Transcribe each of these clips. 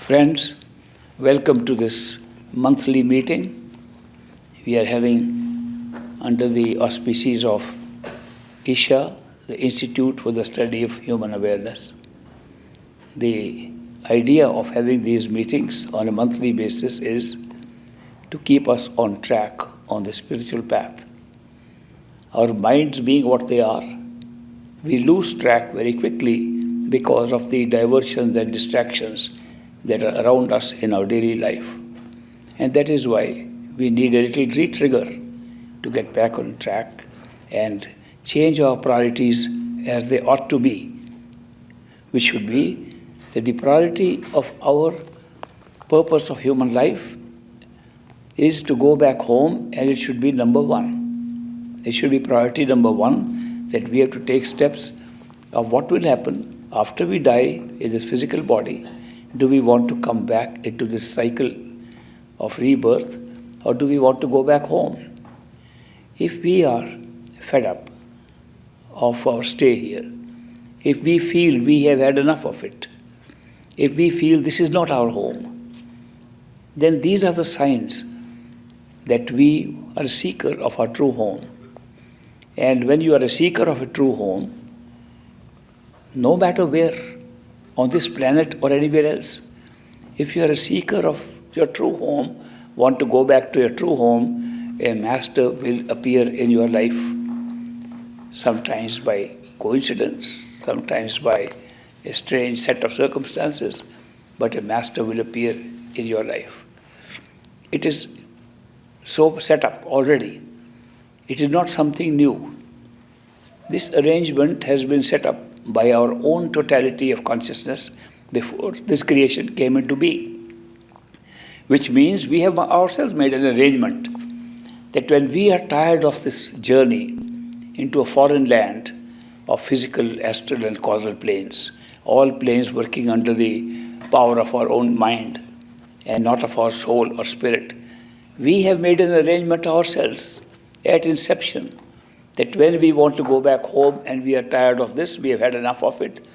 Friends, welcome to this monthly meeting. We are having under the auspices of ISHA, the Institute for the Study of Human Awareness. The idea of having these meetings on a monthly basis is to keep us on track on the spiritual path. Our minds being what they are, we lose track very quickly because of the diversions and distractions that are around us in our daily life. And that is why we need a little re-trigger to get back on track and change our priorities as they ought to be, which should be that the priority of our purpose of human life is to go back home, and it should be number one. It should be priority number one, that we have to take steps of what will happen after we die in this physical body. Do we want to come back into this cycle of rebirth, or do we want to go back home? If we are fed up of our stay here, if we feel we have had enough of it, if we feel this is not our home, then these are the signs that we are a seeker of our true home. And when you are a seeker of a true home, no matter where, on this planet or anywhere else, if you are a seeker of your true home, want to go back to your true home, a master will appear in your life, sometimes by coincidence, sometimes by a strange set of circumstances, but a master will appear in your life. It is so set up already. It is not something new. This arrangement has been set up by our own totality of consciousness before this creation came into being. Which means we have ourselves made an arrangement that when we are tired of this journey into a foreign land of physical, astral and causal planes, all planes working under the power of our own mind and not of our soul or spirit, we have made an arrangement ourselves at inception that when we want to go back home and we are tired of this, we have had enough of it,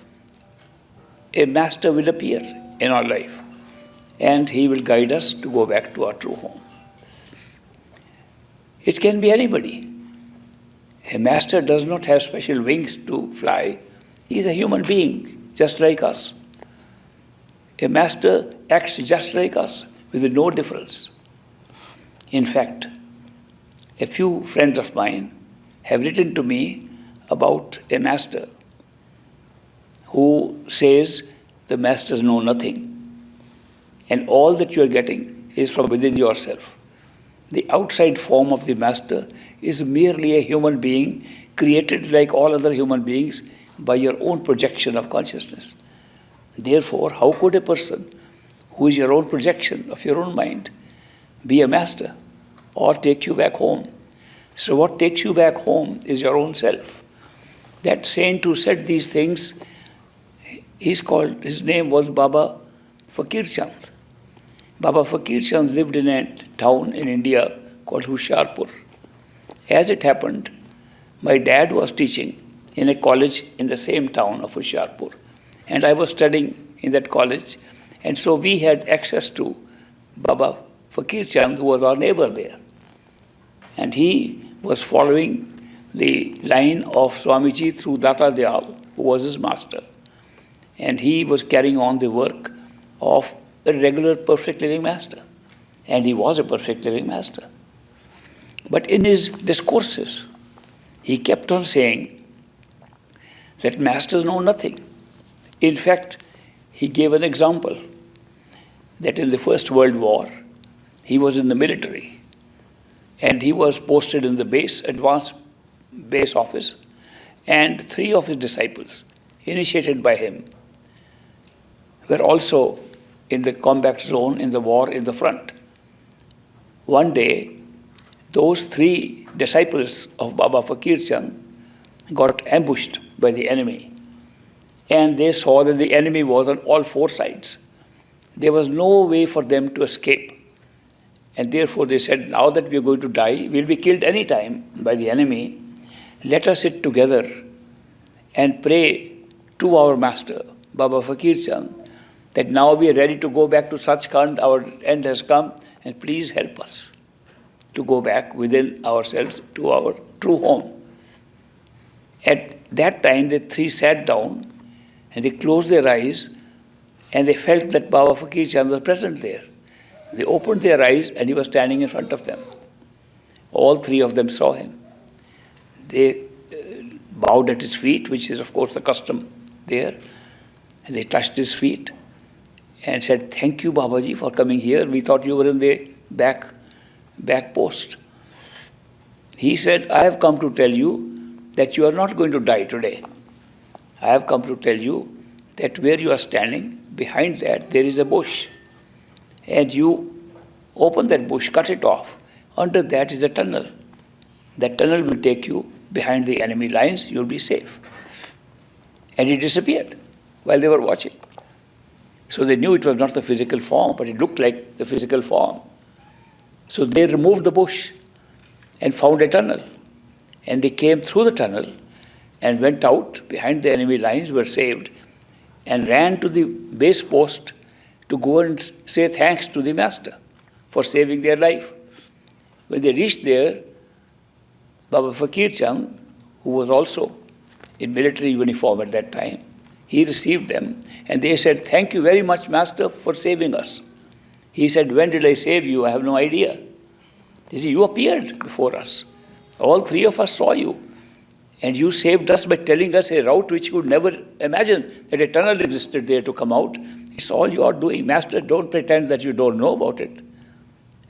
a master will appear in our life and he will guide us to go back to our true home. It can be anybody. A master does not have special wings to fly. He is a human being, just like us. A master acts just like us, with no difference. In fact, a few friends of mine have written to me about a master who says the masters know nothing and all that you are getting is from within yourself. The outside form of the master is merely a human being created like all other human beings by your own projection of consciousness. Therefore, how could a person who is your own projection of your own mind be a master or take you back home? So what takes you back home is your own self. That saint who said these things, his name was Baba Fakir Chan. Baba Fakir Chan lived in a town in India called Ishwar Puri. As it happened, my dad was teaching in a college in the same town of Ishwar Puri, and I was studying in that college, and so we had access to Baba Fakir Chan, who was our neighbor there. And he was following the line of Swamiji through Data Dayal, who was his master. And he was carrying on the work of a regular perfect living master. And he was a perfect living master. But in his discourses, he kept on saying that masters know nothing. In fact, he gave an example that in the First World War, he was in the military. And he was posted in the advanced base office, and 3 of his disciples, initiated by him, were also in the combat zone in the war in the front. One day, those 3 disciples of Baba Fakir Chan got ambushed by the enemy, and they saw that the enemy was on all 4 sides. There was no way for them to escape. And therefore they said, now that we are going to die, we'll be killed any time by the enemy. Let us sit together and pray to our master, Baba Fakir Chan, that now we are ready to go back to Sachkhand, our end has come, and please help us to go back within ourselves to our true home. At that time, the three sat down and they closed their eyes and they felt that Baba Fakir Chan was present there. They opened their eyes and he was standing in front of them. All three of them saw him. They bowed at his feet, which is of course the custom there, and they touched his feet and said, "Thank you, Babaji, for coming here. We thought you were in the back post." He said, "I have come to tell you that you are not going to die today. I have come to tell you that where you are standing, behind that there is a bush. And you open that bush, cut it off. Under that is a tunnel. That tunnel will take you behind the enemy lines, you'll be safe." And he disappeared while they were watching. So they knew it was not the physical form, but it looked like the physical form. So they removed the bush and found a tunnel. And they came through the tunnel and went out behind the enemy lines, were saved, and ran to the base post to go and say thanks to the master for saving their life. When they reached there, Baba Fakir Chan, who was also in military uniform at that time, he received them and they said, "Thank you very much, Master, for saving us." He said, "When did I save you? I have no idea." They said, "You appeared before us. All three of us saw you. And you saved us by telling us a route which you could never imagine that a tunnel existed there to come out. It's all you are doing. Master, don't pretend that you don't know about it."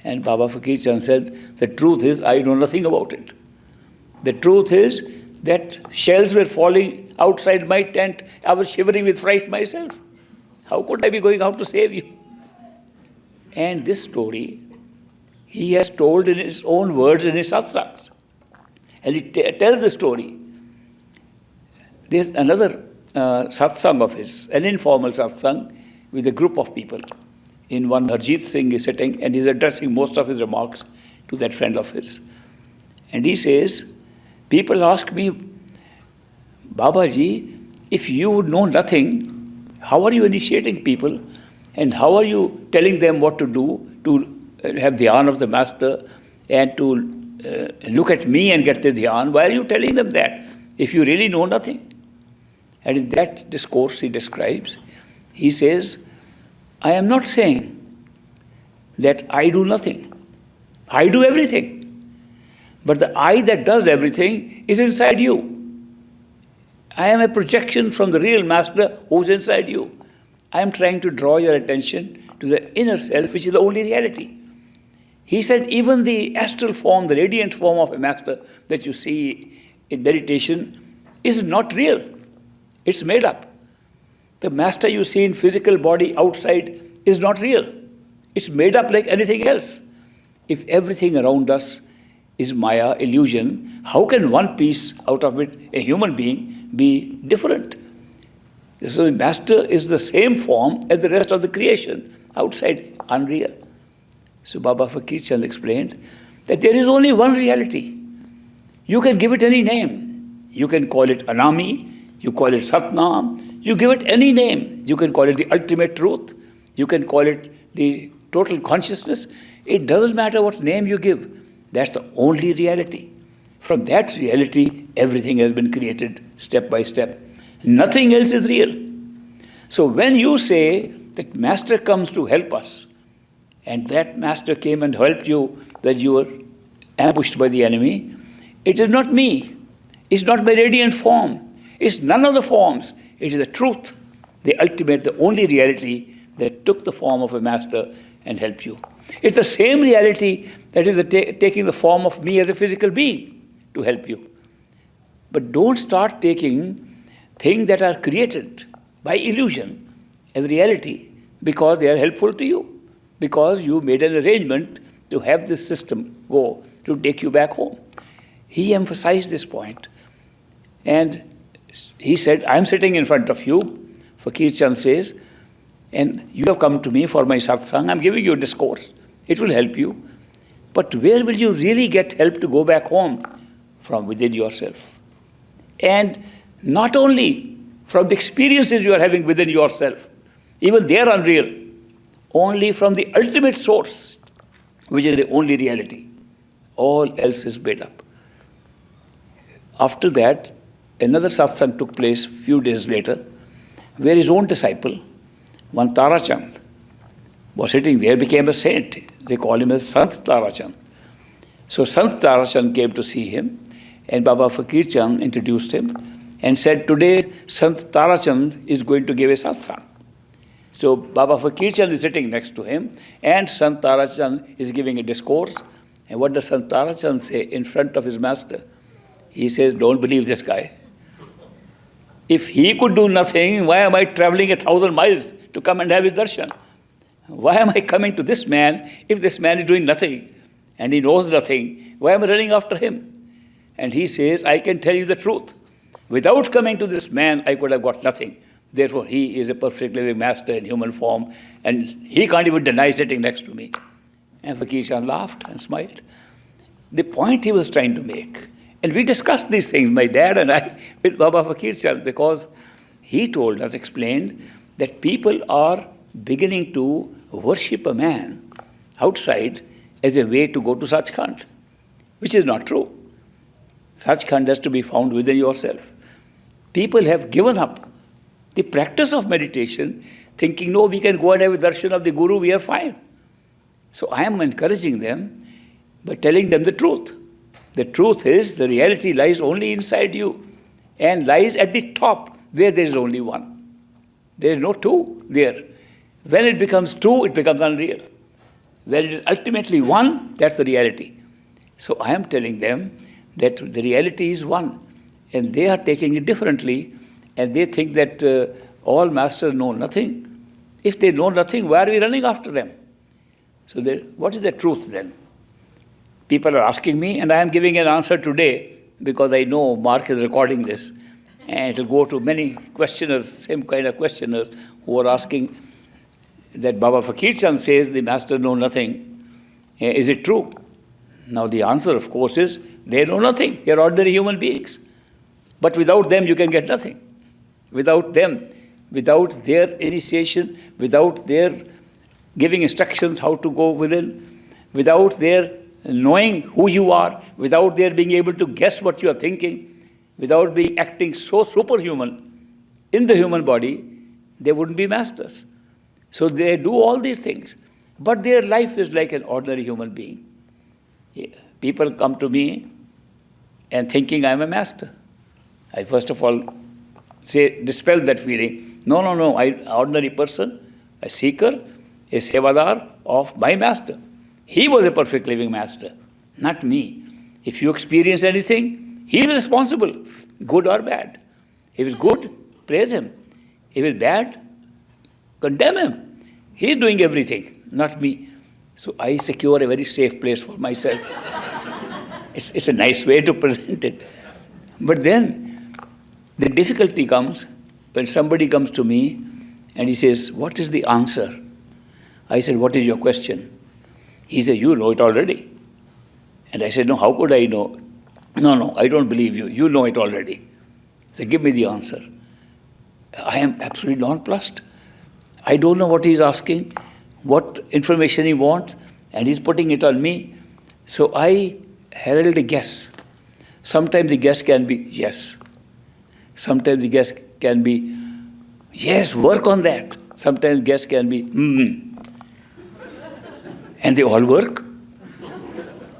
And Baba Fakir Chan said, "The truth is, I know nothing about it. The truth is that shells were falling outside my tent. I was shivering with fright myself. How could I be going out to save you?" And this story, he has told in his own words in his satsangs. And he tells the story. There's another satsang of his, an informal satsang with a group of people. In one, Harjit Singh is sitting and he's addressing most of his remarks to that friend of his. And he says, "People ask me, Babaji, if you know nothing, how are you initiating people? And how are you telling them what to do to have dhyan of the master and to look at me and get the dhyan? Why are you telling them that if you really know nothing?" And in that discourse he describes, he says, "I am not saying that I do nothing. I do everything. But the I that does everything is inside you. I am a projection from the real master who's inside you. I am trying to draw your attention to the inner self, which is the only reality." He said, even the astral form, the radiant form of a master that you see in meditation is not real. It's made up. The master you see in physical body outside is not real. It's made up like anything else. If everything around us is Maya, illusion, how can one piece out of it, a human being, be different? So the master is the same form as the rest of the creation, outside, unreal. So Baba Fakir Chan explained that there is only one reality. You can give it any name. You can call it Anami, you call it Satnam, you give it any name. You can call it the ultimate truth, you can call it the total consciousness. It doesn't matter what name you give. That's the only reality. From that reality, everything has been created step by step. Nothing else is real. So when you say that Master comes to help us, and that Master came and helped you when you were ambushed by the enemy, it is not me. It's not my radiant form. It's none of the forms. It is the truth, the ultimate, the only reality that took the form of a Master and helped you. It's the same reality that is taking the form of me as a physical being to help you. But don't start taking things that are created by illusion as reality because they are helpful to you, because you made an arrangement to have this system go to take you back home. He emphasized this point. And he said, I'm sitting in front of you, Fakir Chan says, and you have come to me for my satsang. I'm giving you a discourse. It will help you. But where will you really get help to go back home? From within yourself. And not only from the experiences you are having within yourself. Even they are unreal. Only from the ultimate source, which is the only reality. All else is made up. After that, another satsang took place few days later, where his own disciple, one Tara Chand, was sitting there, became a saint. They call him as Sant Tara Chand. So Sant Tara Chand came to see him, and Baba Fakir Chan introduced him and said, today Sant Tara Chand is going to give a satsang. So Baba Fakir Chan is sitting next to him, and Sant Tara Chand is giving a discourse. And what does Sant Tara Chand say in front of his master? He says, don't believe this guy. If he could do nothing, why am I traveling 1,000 miles to come and have his darshan? Why am I coming to this man if this man is doing nothing and he knows nothing? Why am I running after him? And he says, I can tell you the truth. Without coming to this man, I could have got nothing. Therefore, he is a perfect living master in human form, and he can't even deny sitting next to me. And Fakir Chan laughed and smiled. The point he was trying to make, and we discussed these things, my dad and I, with Baba Fakir Chan, because he told us, explained, that people are beginning to worship a man outside as a way to go to Sachkhand, which is not true. Sachkhand has to be found within yourself. People have given up the practice of meditation, thinking, no, we can go and have a darshan of the Guru, we are fine. So I am encouraging them by telling them the truth. The truth is, the reality lies only inside you and lies at the top where there is only one. There is no two there. When it becomes two, it becomes unreal. When it is ultimately one, that's the reality. So I am telling them that the reality is one, and they are taking it differently, and they think that all masters know nothing. If they know nothing, why are we running after them? So what is the truth then? People are asking me, and I am giving an answer today because I know Mark is recording this, and it will go to many questioners, same kind of questioners who are asking that Baba Fakir Chan says the master know nothing. Is it true? Now the answer, of course, is they know nothing. They are ordinary human beings. But without them, you can get nothing. Without them, without their initiation, without their giving instructions how to go within, without their knowing who you are, without their being able to guess what you are thinking, without being acting so superhuman in the human body, they wouldn't be masters. So they do all these things, but their life is like an ordinary human being. People come to me and thinking I am a master. I first of all say, dispel that feeling. No, I'm an ordinary person, a seeker, a sevadar of my master. He was a perfect living master, not me. If you experience anything, he is responsible, good or bad. If it's good, praise him. If it's bad, condemn him. He is doing everything, not me. So I secure a very safe place for myself. It's a nice way to present it. But then the difficulty comes when somebody comes to me and he says, what is the answer? I said, what is your question? He said, you know it already. And I said, no, how could I know? No, I don't believe you. You know it already. So give me the answer. I am absolutely nonplussed. I don't know what he's asking, what information he wants, and he's putting it on me. So I herald a guess. Sometimes the guess can be yes. Sometimes the guess can be, yes, work on that. Sometimes guess can be, And they all work.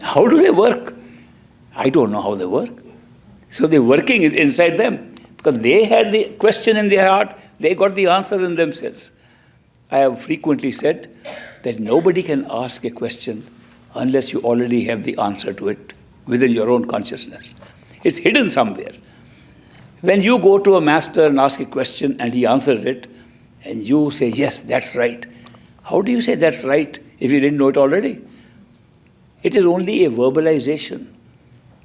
How do they work? I don't know how they work. So the working is inside them. Because they had the question in their heart, they got the answer in themselves. I have frequently said that nobody can ask a question unless you already have the answer to it within your own consciousness. It's hidden somewhere. When you go to a master and ask a question and he answers it, and you say, yes, that's right. How do you say that's right if you didn't know it already? It is only a verbalization,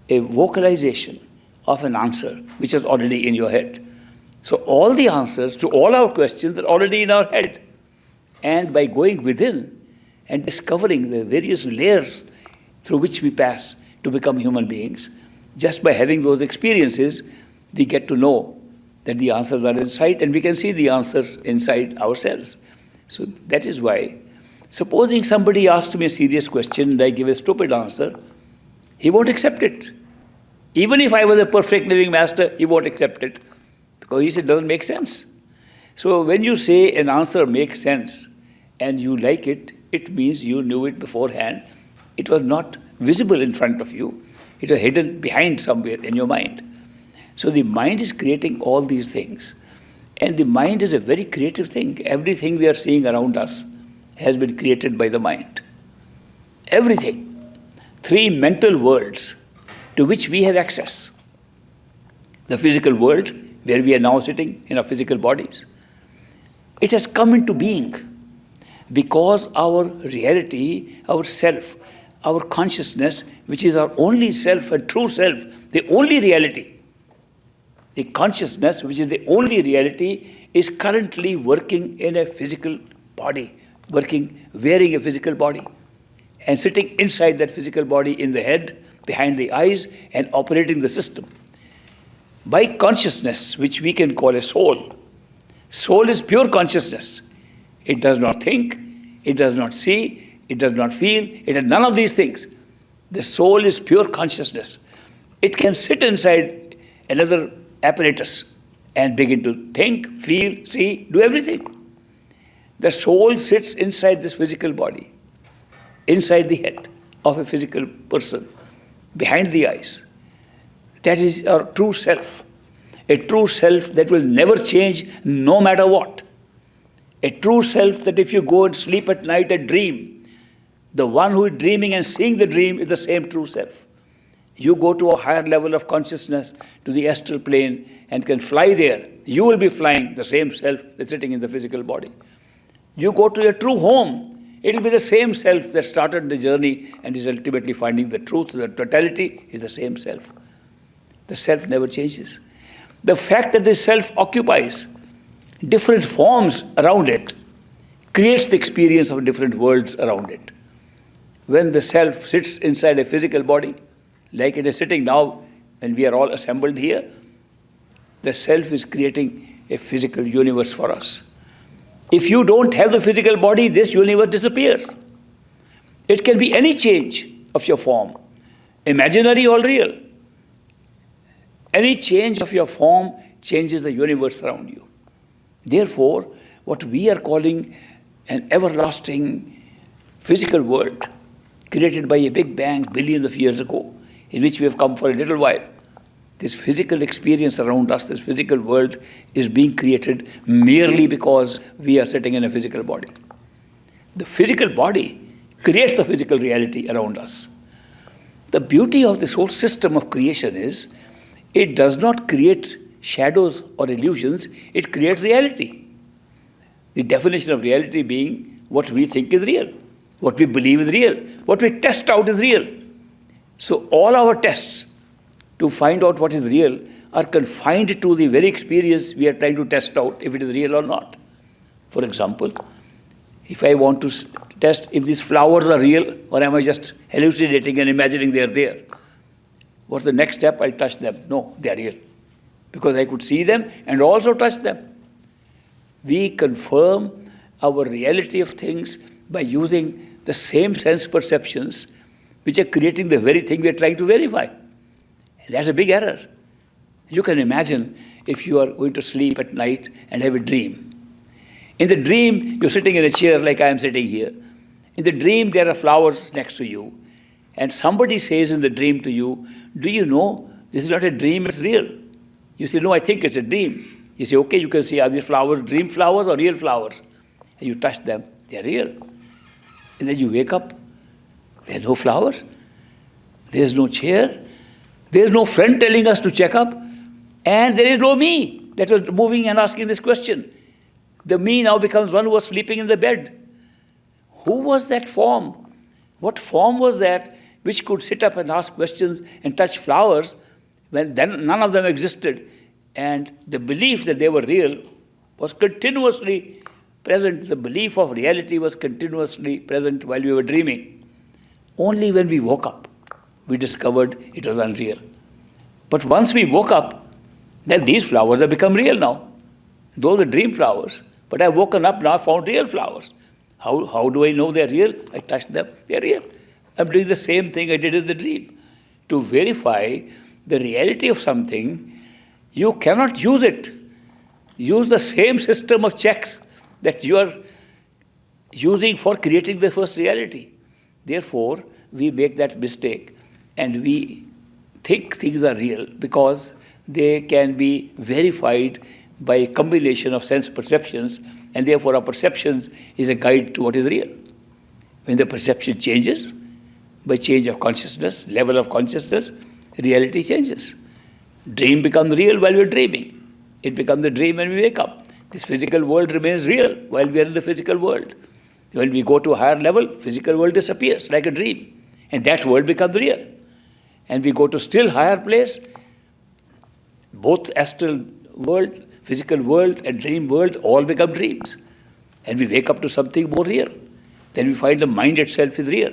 a vocalization of an answer which is already in your head. So all the answers to all our questions are already in our head. And by going within and discovering the various layers through which we pass to become human beings, just by having those experiences, we get to know that the answers are inside, and we can see the answers inside ourselves. So that is why, supposing somebody asked me a serious question and I give a stupid answer, he won't accept it. Even if I was a perfect living master, he won't accept it, because he said it doesn't make sense. So when you say an answer makes sense and you like it, it means you knew it beforehand. It was not visible in front of you. It was hidden behind somewhere in your mind. So the mind is creating all these things. And the mind is a very creative thing. Everything we are seeing around us has been created by the mind. Everything. 3 mental worlds to which we have access. The physical world, where we are now sitting in our physical bodies. It has come into being because our reality, our self, our consciousness, which is our only self and true self, the only reality, the consciousness, which is the only reality, is currently working in a physical body, wearing a physical body, and sitting inside that physical body in the head, behind the eyes, and operating the system. By consciousness, which we can call a soul. Soul is pure consciousness. It does not think, it does not see, it does not feel, it has none of these things. The soul is pure consciousness. It can sit inside another apparatus and begin to think, feel, see, do everything. The soul sits inside this physical body, inside the head of a physical person, behind the eyes. That is our true self. A true self that will never change no matter what. A true self that if you go and sleep at night and dream, the one who is dreaming and seeing the dream is the same true self. You go to a higher level of consciousness, to the astral plane, and can fly there. You will be flying the same self that's sitting in the physical body. You go to your true home, it will be the same self that started the journey and is ultimately finding the truth. The totality is the same self. The self never changes. The fact that the self occupies different forms around it creates the experience of different worlds around it. When the self sits inside a physical body, like it is sitting now when we are all assembled here, the self is creating a physical universe for us. If you don't have the physical body, this universe disappears. It can be any change of your form, imaginary or real. Any change of your form changes the universe around you. Therefore, what we are calling an everlasting physical world, created by a big bang billions of years ago, in which we have come for a little while. This physical experience around us, this physical world, is being created merely because we are sitting in a physical body. The physical body creates the physical reality around us. The beauty of this whole system of creation is, it does not create shadows or illusions, it creates reality. The definition of reality being what we think is real, what we believe is real, what we test out is real. So all our tests to find out what is real are confined to the very experience we are trying to test out if it is real or not. For example, if I want to test if these flowers are real or am I just hallucinating and imagining they are there, what's the next step? I'll touch them. No, they are real. Because I could see them and also touch them. We confirm our reality of things by using the same sense perceptions which are creating the very thing we are trying to verify. And that's a big error. You can imagine if you are going to sleep at night and have a dream. In the dream, you're sitting in a chair like I am sitting here. In the dream, there are flowers next to you. And somebody says in the dream to you, do you know, this is not a dream, it's real. You say, no, I think it's a dream. You say, okay, you can see, are these flowers dream flowers or real flowers? And you touch them, they're real. And then you wake up, there are no flowers, there's no chair, there's no friend telling us to check up, and there is no me that was moving and asking this question. The me now becomes one who was sleeping in the bed. Who was that form? What form was that which could sit up and ask questions and touch flowers when then none of them existed? And the belief that they were real was continuously present. The belief of reality was continuously present while we were dreaming. Only when we woke up, we discovered it was unreal. But once we woke up, Then these flowers have become real now. Those are dream flowers. But I've woken up now, found real flowers. How do I know they're real? I touch them, they're real. I'm doing the same thing I did in the dream. To verify the reality of something, you cannot use it. Use the same system of checks that you are using for creating the first reality. Therefore, we make that mistake and we think things are real because they can be verified by a combination of sense perceptions, and therefore our perceptions is a guide to what is real. When the perception changes, by change of consciousness, level of consciousness, reality changes. Dream becomes real while we're dreaming. It becomes a dream when we wake up. This physical world remains real while we are in the physical world. When we go to a higher level, physical world disappears like a dream. And that world becomes real. And we go to still higher place, both astral world, physical world and dream world all become dreams. And we wake up to something more real. Then we find the mind itself is real.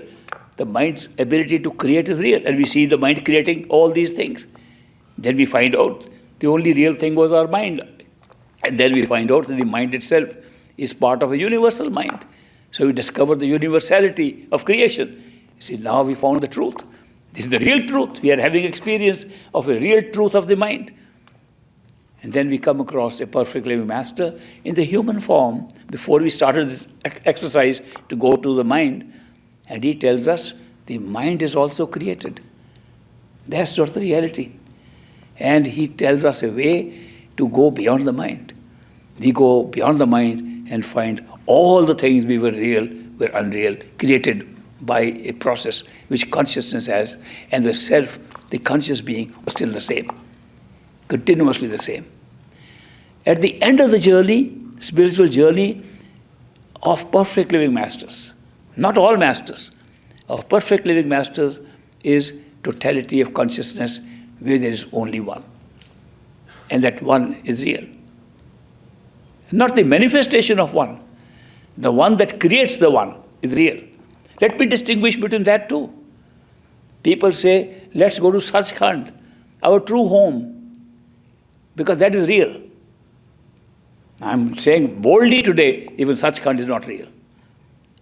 The mind's ability to create is real. And we see the mind creating all these things. Then we find out the only real thing was our mind. And then we find out that the mind itself is part of a universal mind. So we discover the universality of creation. You see, now we found the truth. This is the real truth. We are having experience of a real truth of the mind. And then we come across a perfect living master in the human form before we started this exercise to go to the mind. And he tells us the mind is also created. That's not the reality. And he tells us a way to go beyond the mind. We go beyond the mind and find all the things we were real were unreal, created by a process which consciousness has, and the self, the conscious being, was still the same, continuously the same. At the end of the journey, spiritual journey of perfect living masters, not all masters, of perfect living masters is totality of consciousness where there is only one. And that one is real. Not the manifestation of one. The one that creates the one is real. Let me distinguish between that too. People say, let's go to Sachkhand, our true home, because that is real. I'm saying boldly today, even Sachkhand is not real.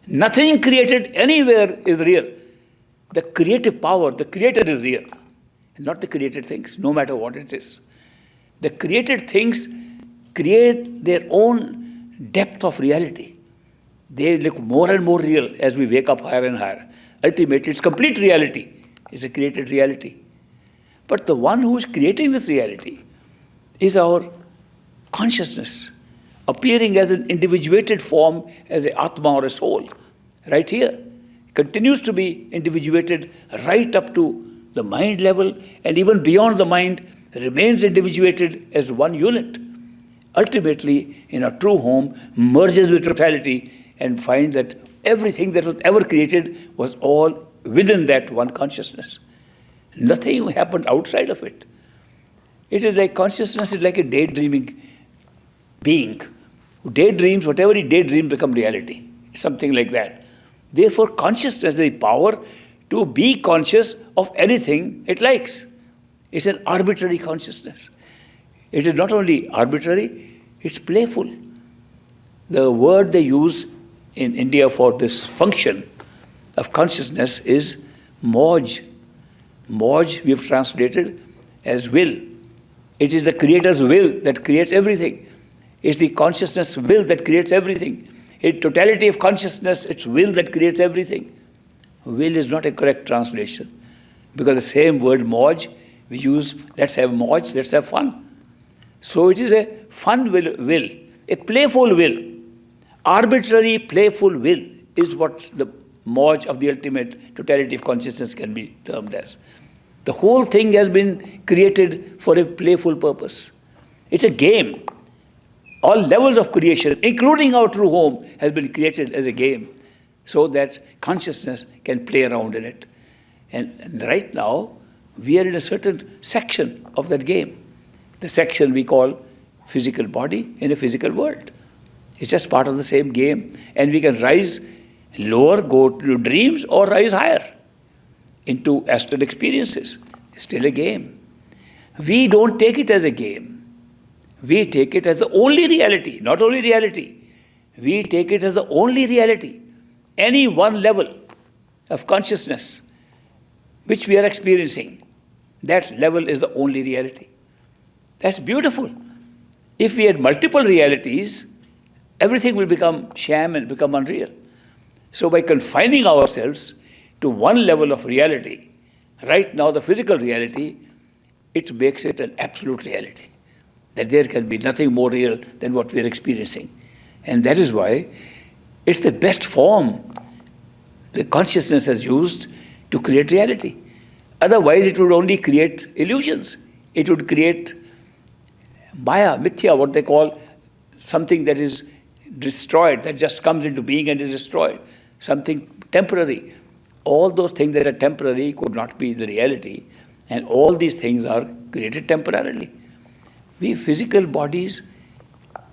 Nothing created anywhere is real. The creative power, the creator is real, not the created things, no matter what it is. The created things create their own depth of reality. They look more and more real as we wake up higher and higher. Ultimately, it's complete reality. It's a created reality. But the one who is creating this reality is our consciousness, appearing as an individuated form, as an Atma or a soul, right here. Continues to be individuated right up to the mind level, and even beyond the mind, remains individuated as one unit. Ultimately, in our true home, merges with totality and finds that everything that was ever created was all within that one consciousness. Nothing happened outside of it. It is like consciousness is like a daydreaming being who daydreams, whatever he daydreams becomes reality. Something like that. Therefore, consciousness has the power to be conscious of anything it likes. It's an arbitrary consciousness. It is not only arbitrary, it's playful. The word they use in India for this function of consciousness is Moj. Moj we have translated as will. It is the creator's will that creates everything. It's the consciousness will that creates everything. In totality of consciousness, it's will that creates everything. Will is not a correct translation, because the same word Moj we use, let's have Moj, let's have fun. So it is a fun will, a playful will. Arbitrary, playful will is what the Moj of the ultimate totality of consciousness can be termed as. The whole thing has been created for a playful purpose. It's a game. All levels of creation, including our true home, has been created as a game so that consciousness can play around in it. And right now, we are in a certain section of that game. The section we call physical body in a physical world. It's just part of the same game. And we can rise lower, go to dreams, or rise higher into astral experiences. It's still a game. We don't take it as a game. We take it as the only reality, not only reality. We take it as the only reality. Any one level of consciousness which we are experiencing, that level is the only reality. That's beautiful. If we had multiple realities, everything will become sham and become unreal. So by confining ourselves to one level of reality, right now the physical reality, it makes it an absolute reality. That there can be nothing more real than what we are experiencing. And that is why it's the best form the consciousness has used to create reality. Otherwise, it would only create illusions. It would create maya, mithya, what they call something that is destroyed, that just comes into being and is destroyed, something temporary. All those things that are temporary could not be the reality, and all these things are created temporarily. We physical bodies,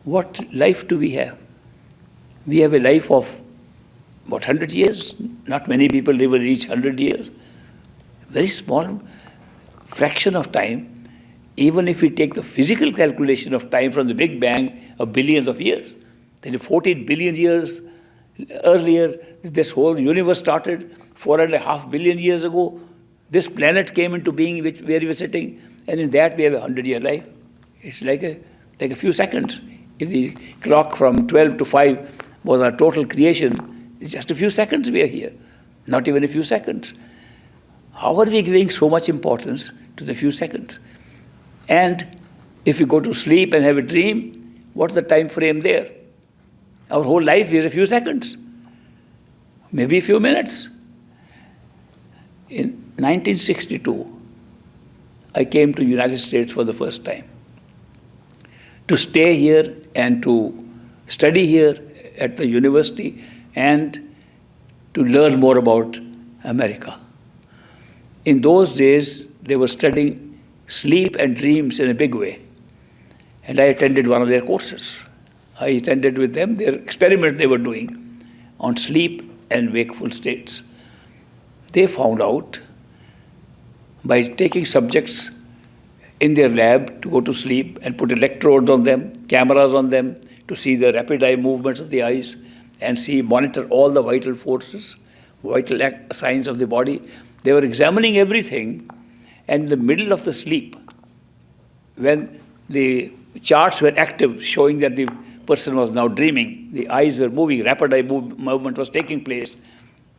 what life do we have? We have a life of, 100 years? Not many people live and reach 100 years. Very small fraction of time. Even if we take the physical calculation of time from the Big Bang of billions of years, then 14 billion years earlier, this whole universe started. 4.5 billion years ago, this planet came into being where we were sitting, and in that we have a 100-year life. It's like a few seconds. If the clock from 12 to 5 was our total creation, it's just a few seconds we are here, not even a few seconds. How are we giving so much importance to the few seconds? And if you go to sleep and have a dream, what's the time frame there? Our whole life is a few seconds, maybe a few minutes. In 1962, I came to the United States for the first time to stay here and to study here at the university and to learn more about America. In those days, they were studying sleep and dreams in a big way. And I attended one of their courses. I attended with them their experiment they were doing on sleep and wakeful states. They found out by taking subjects in their lab to go to sleep and put electrodes on them, cameras on them to see the rapid eye movements of the eyes and monitor all the vital forces, vital signs of the body. They were examining everything, and in the middle of the sleep, when the charts were active showing that the person was now dreaming, the eyes were moving, rapid eye movement was taking place,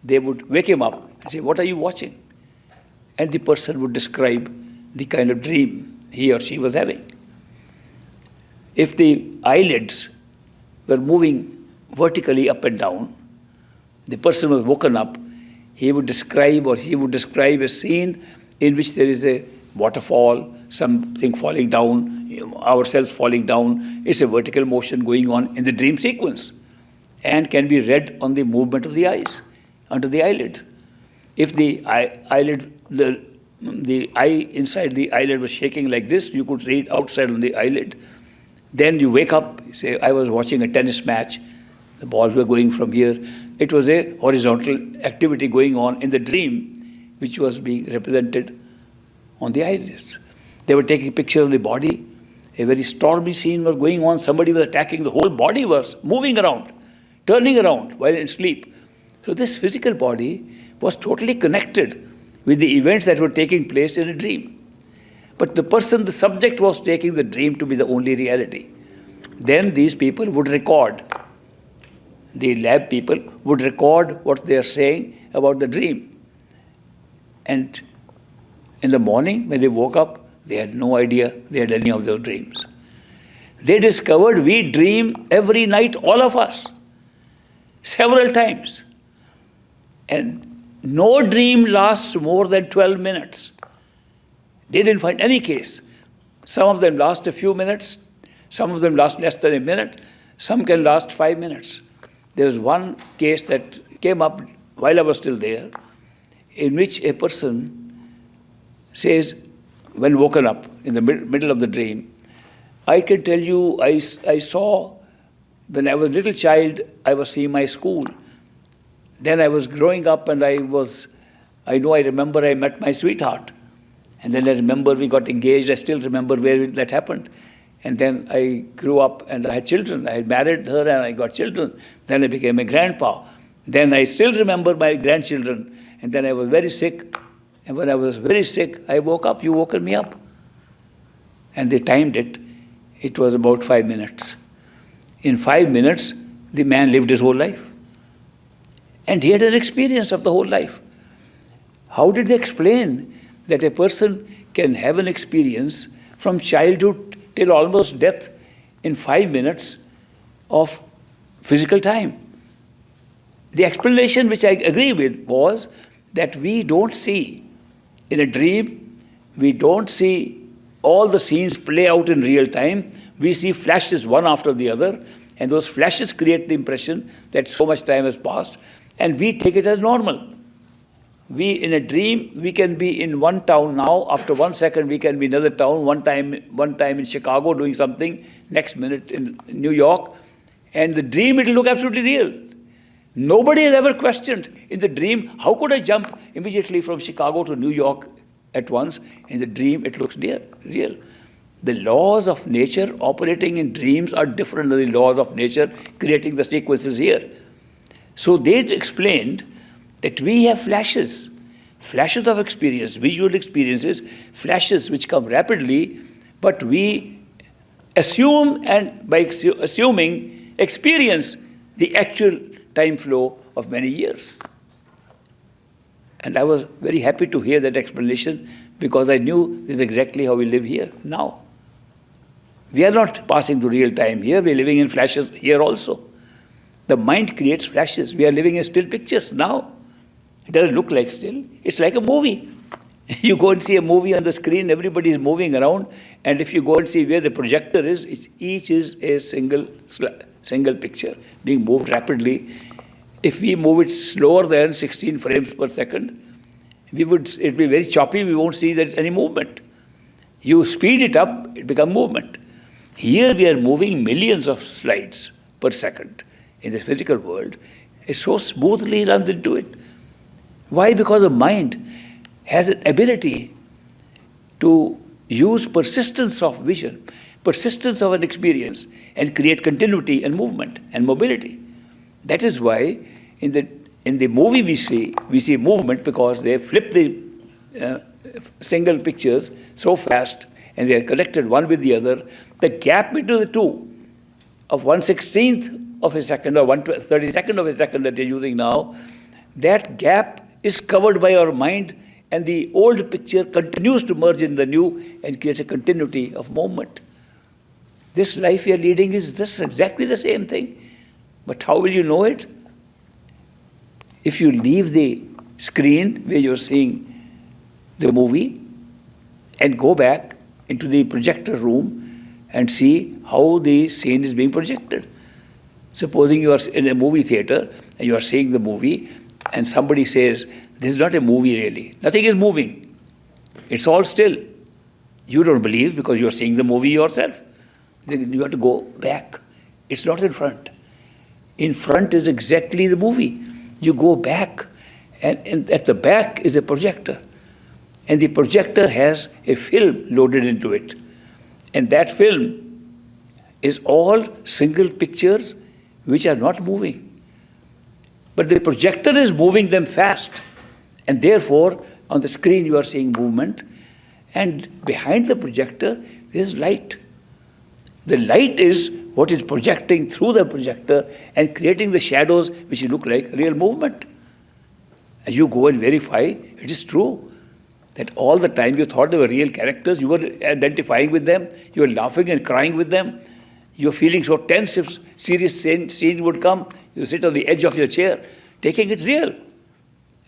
they would wake him up and say, "What are you watching?" And the person would describe the kind of dream he or she was having. If the eyelids were moving vertically up and down, the person was woken up, he would describe a scene in which there is a waterfall, something falling down, ourselves falling down. It's a vertical motion going on in the dream sequence and can be read on the movement of the eyes under the eyelid. If the eyelid, the eye inside the eyelid was shaking like this, you could read outside on the eyelid. Then you wake up, say, I was watching a tennis match, the balls were going from here. It was a horizontal activity going on in the dream, which was being represented on the eyelids. They were taking pictures of the body. A very stormy scene was going on. Somebody was attacking. The whole body was moving around, turning around while in sleep. So this physical body was totally connected with the events that were taking place in a dream. But the subject was taking the dream to be the only reality. Then these people would record. The lab people would record what they are saying about the dream. And in the morning, when they woke up, they had no idea they had any of those dreams. They discovered we dream every night, all of us, several times. And no dream lasts more than 12 minutes. They didn't find any case. Some of them last a few minutes, some of them last less than a minute, some can last 5 minutes. There was one case that came up while I was still there, in which a person says, when woken up in the middle of the dream, I can tell you, I saw, when I was a little child, I was seeing my school. Then I was growing up and I remember I met my sweetheart. And then I remember we got engaged. I still remember where that happened. And then I grew up and I had children. I had married her and I got children. Then I became a grandpa. Then I still remember my grandchildren. And then I was very sick. And when I was very sick, I woke up. You woke me up. And they timed it. It was about 5 minutes. In 5 minutes, the man lived his whole life. And he had an experience of the whole life. How did they explain that a person can have an experience from childhood till almost death in 5 minutes of physical time? The explanation which I agree with was that we don't see in a dream, we don't see all the scenes play out in real time. We see flashes one after the other, and those flashes create the impression that so much time has passed, and we take it as normal. We, in a dream, we can be in one town now, after 1 second we can be in another town, one time in Chicago doing something, next minute in New York, and the dream it will look absolutely real. Nobody has ever questioned in the dream, how could I jump immediately from Chicago to New York at once? In the dream it looks real. The laws of nature operating in dreams are different than the laws of nature creating the sequences here. So they explained that we have flashes of experience, visual experiences, flashes which come rapidly, but we assume, and by assuming, experience the actual time flow of many years. And I was very happy to hear that explanation because I knew this is exactly how we live here now. We are not passing through real time here, we are living in flashes here also. The mind creates flashes. We are living in still pictures now. It doesn't look like still. It's like a movie. You go and see a movie on the screen, everybody is moving around, and if you go and see where the projector is, each is a single picture being moved rapidly. If we move it slower than 16 frames per second, it'd be very choppy, we won't see there's any movement. You speed it up, it becomes movement. Here we are moving millions of slides per second. In the physical world, it so smoothly runs into it. Why? Because the mind has an ability to use persistence of vision, persistence of an experience, and create continuity and movement and mobility. That is why in the movie we see movement because they flip the single pictures so fast and they are connected one with the other. The gap between the two of 1/16th of a second or 1/32nd of a second that you're using now, that gap is covered by our mind, and the old picture continues to merge in the new and creates a continuity of movement. This life we are leading is just exactly the same thing. But how will you know it? If you leave the screen where you're seeing the movie and go back into the projector room and see how the scene is being projected. Supposing you are in a movie theater and you are seeing the movie and somebody says, this is not a movie really. Nothing is moving. It's all still. You don't believe because you are seeing the movie yourself. Then you have to go back. It's not in front. In front is exactly the movie. You go back and at the back is a projector. And the projector has a film loaded into it. And that film is all single pictures which are not moving. But the projector is moving them fast. And therefore, on the screen you are seeing movement. And behind the projector, there is light. The light is what is projecting through the projector and creating the shadows which look like real movement. And you go and verify, it is true. That all the time you thought they were real characters, you were identifying with them, you were laughing and crying with them, you were feeling so tense if serious scene would come, you sit on the edge of your chair, taking it real.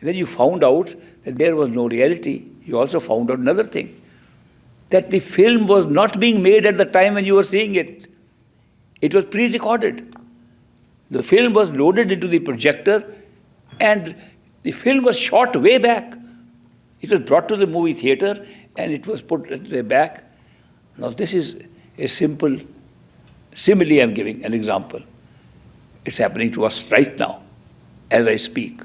When you found out that there was no reality, you also found out another thing, that the film was not being made at the time when you were seeing it. It was pre-recorded. The film was loaded into the projector and the film was shot way back. It was brought to the movie theater and it was put at the back. Now this is a simple simile I'm giving, an example. It's happening to us right now as I speak.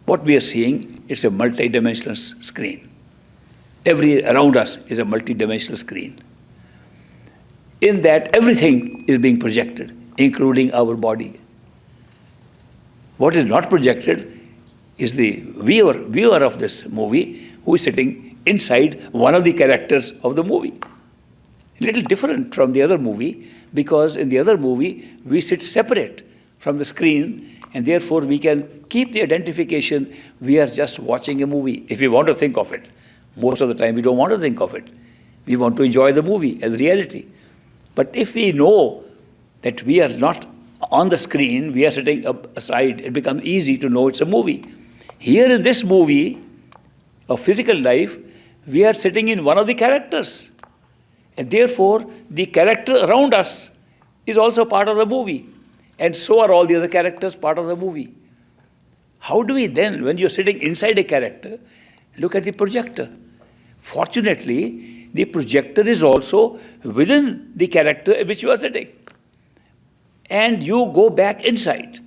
What we are seeing is a multi-dimensional screen. Around us is a multi-dimensional screen. In that, everything is being projected, including our body. What is not projected is the viewer of this movie who is sitting inside one of the characters of the movie. A little different from the other movie, because in the other movie, we sit separate from the screen, and therefore we can keep the identification we are just watching a movie, if we want to think of it. Most of the time, we don't want to think of it. We want to enjoy the movie as reality. But if we know that we are not on the screen, we are sitting up aside, it becomes easy to know it's a movie. Here in this movie of physical life, we are sitting in one of the characters. And therefore, the character around us is also part of the movie. And so are all the other characters part of the movie. How do we then, when you're sitting inside a character, look at the projector? Fortunately, the projector is also within the character in which you are sitting. And you go back inside.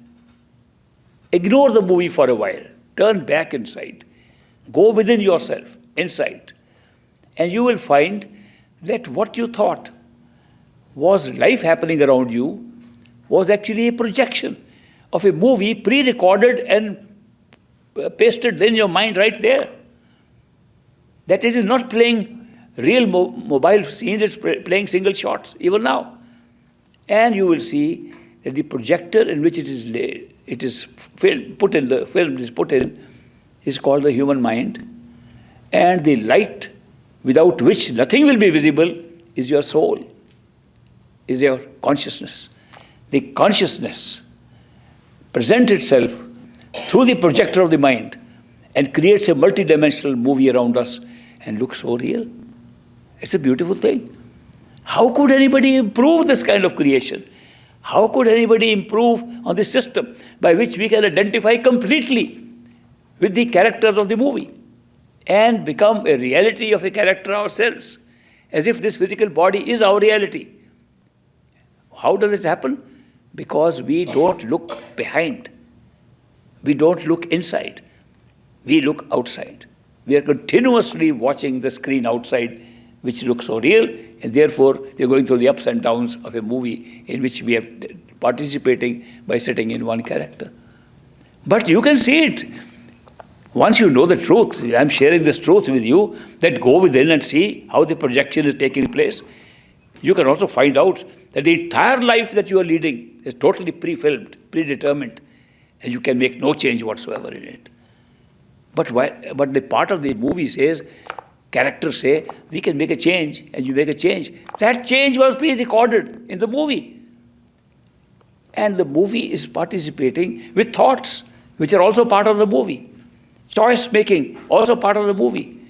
Ignore the movie for a while. Turn back inside. Go within yourself, inside. And you will find that what you thought was life happening around you was actually a projection of a movie pre-recorded and pasted in your mind right there. That it is not playing real mobile scenes, it's playing single shots, even now. And you will see that the projector in which put in is called the human mind. And the light without which nothing will be visible is your soul, is your consciousness. The consciousness presents itself through the projector of the mind and creates a multidimensional movie around us and looks so real. It's a beautiful thing. How could anybody improve this kind of creation? How could anybody improve on the system by which we can identify completely with the characters of the movie and become a reality of a character ourselves, as if this physical body is our reality? How does it happen? Because we don't look behind. We don't look inside. We look outside. We are continuously watching the screen outside, which looks so real, and therefore we are going through the ups and downs of a movie in which we are participating by sitting in one character. But you can see it. Once you know the truth, I'm sharing this truth with you, that go within and see how the projection is taking place. You can also find out that the entire life that you are leading is totally pre-filmed, predetermined, and you can make no change whatsoever in it. But the part of the movie says, characters say, we can make a change, and you make a change. That change was pre-recorded in the movie. And the movie is participating with thoughts, which are also part of the movie. Choice making, also part of the movie.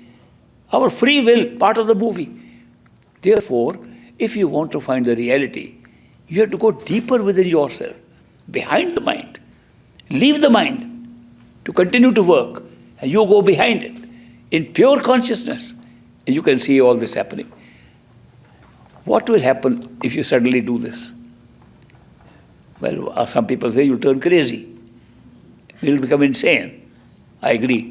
Our free will, part of the movie. Therefore, if you want to find the reality, you have to go deeper within yourself, behind the mind. Leave the mind to continue to work, and you go behind it in pure consciousness, and you can see all this happening. What will happen if you suddenly do this? Well, some people say you'll turn crazy. You'll become insane. I agree.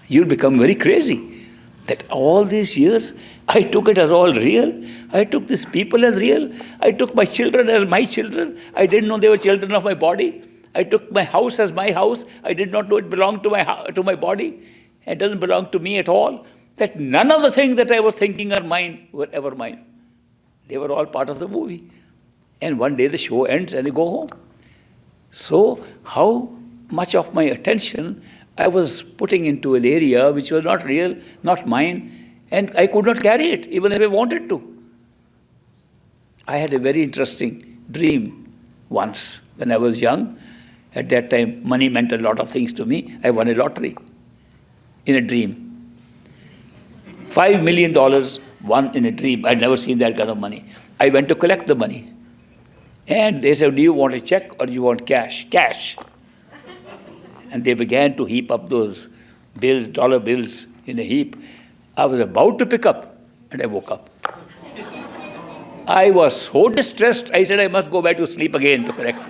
You'll become very crazy. That all these years, I took it as all real. I took these people as real. I took my children as my children. I didn't know they were children of my body. I took my house as my house. I did not know it belonged to my body. It doesn't belong to me at all. That none of the things that I was thinking are mine were ever mine. They were all part of the movie. And one day the show ends and I go home. So how much of my attention I was putting into an area which was not real, not mine, and I could not carry it, even if I wanted to. I had a very interesting dream once when I was young. At that time, money meant a lot of things to me. I won a lottery in a dream. $5 million won in a dream. I'd never seen that kind of money. I went to collect the money. And they said, do you want a check or do you want cash? Cash. And they began to heap up those bills, dollar bills in a heap. I was about to pick up, and I woke up. I was so distressed, I said I must go back to sleep again to correct.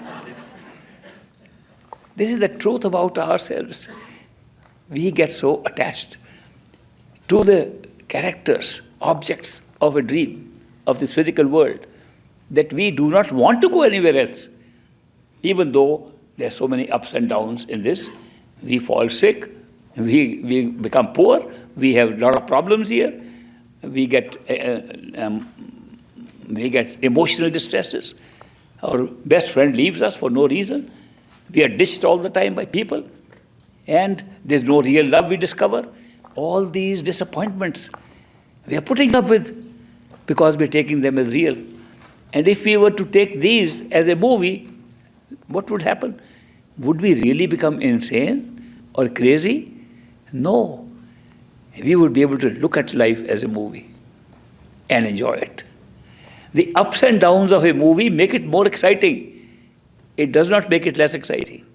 This is the truth about ourselves. We get so attached to the characters, objects of a dream, of this physical world that we do not want to go anywhere else. Even though there are so many ups and downs in this, we fall sick, we become poor, we have a lot of problems here, we get emotional distresses. Our best friend leaves us for no reason. We are ditched all the time by people. And there's no real love we discover. All these disappointments we are putting up with because we're taking them as real. And if we were to take these as a movie, what would happen? Would we really become insane or crazy? No. We would be able to look at life as a movie and enjoy it. The ups and downs of a movie make it more exciting. It does not make it less exciting.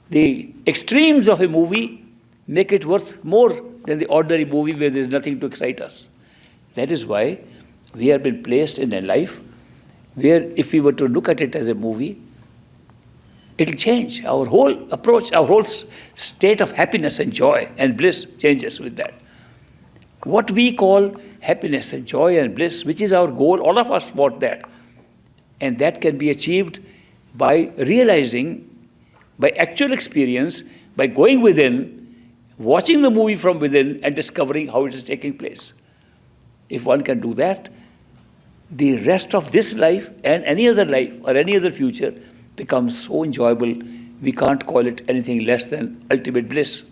The extremes of a movie make it worth more than the ordinary movie where there is nothing to excite us. That is why we have been placed in a life where if we were to look at it as a movie, it will change. Our whole approach, our whole state of happiness and joy and bliss changes with that. What we call happiness and joy and bliss, which is our goal, all of us want that. And that can be achieved by realizing, by actual experience, by going within, watching the movie from within and discovering how it is taking place. If one can do that, the rest of this life and any other life or any other future becomes so enjoyable, we can't call it anything less than ultimate bliss.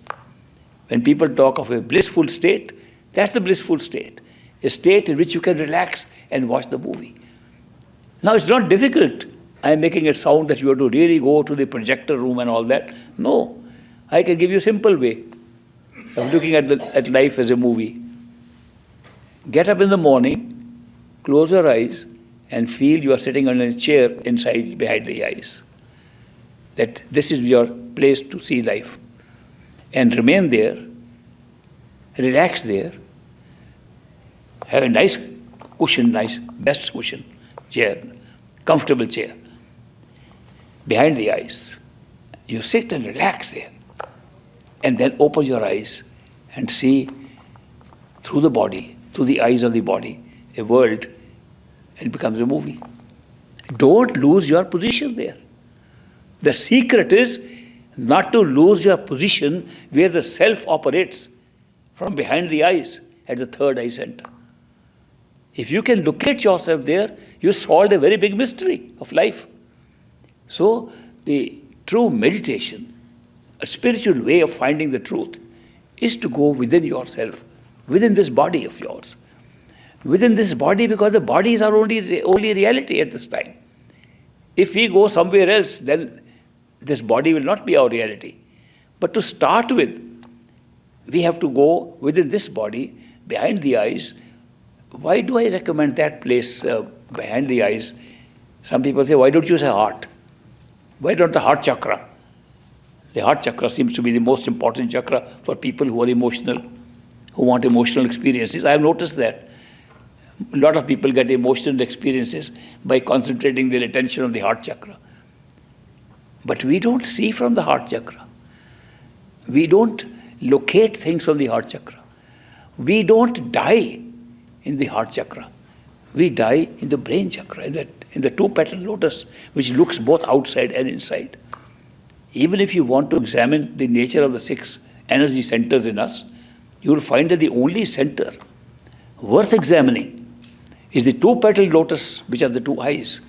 When people talk of a blissful state, that's the blissful state, a state in which you can relax and watch the movie. Now, it's not difficult. I'm making it sound that you have to really go to the projector room and all that. No, I can give you a simple way of looking at life as a movie. Get up in the morning, close your eyes, and feel you are sitting on a chair inside, behind the eyes. That this is your place to see life. And remain there, relax there, have a nice cushion, best cushion, chair, comfortable chair, behind the eyes. You sit and relax there. And then open your eyes and see through the body, through the eyes of the body, a world, and it becomes a movie. Don't lose your position there. The secret is not to lose your position where the self operates from behind the eyes at the third eye center. If you can locate yourself there, you solved a very big mystery of life. So the true meditation, a spiritual way of finding the truth, is to go within yourself, within this body of yours. Within this body, because the body is our only reality at this time. If we go somewhere else, then this body will not be our reality. But to start with, we have to go within this body, behind the eyes. Why do I recommend that place behind the eyes? Some people say, why don't you say heart? Why not the heart chakra? The heart chakra seems to be the most important chakra for people who are emotional, who want emotional experiences. I have noticed that. A lot of people get emotional experiences by concentrating their attention on the heart chakra. But we don't see from the heart chakra. We don't locate things from the heart chakra. We don't die in the heart chakra. We die in the brain chakra, in the two-petal lotus, which looks both outside and inside. Even if you want to examine the nature of the 6 energy centers in us, you will find that the only center worth examining is the two-petal lotus, which are the 2 eyes.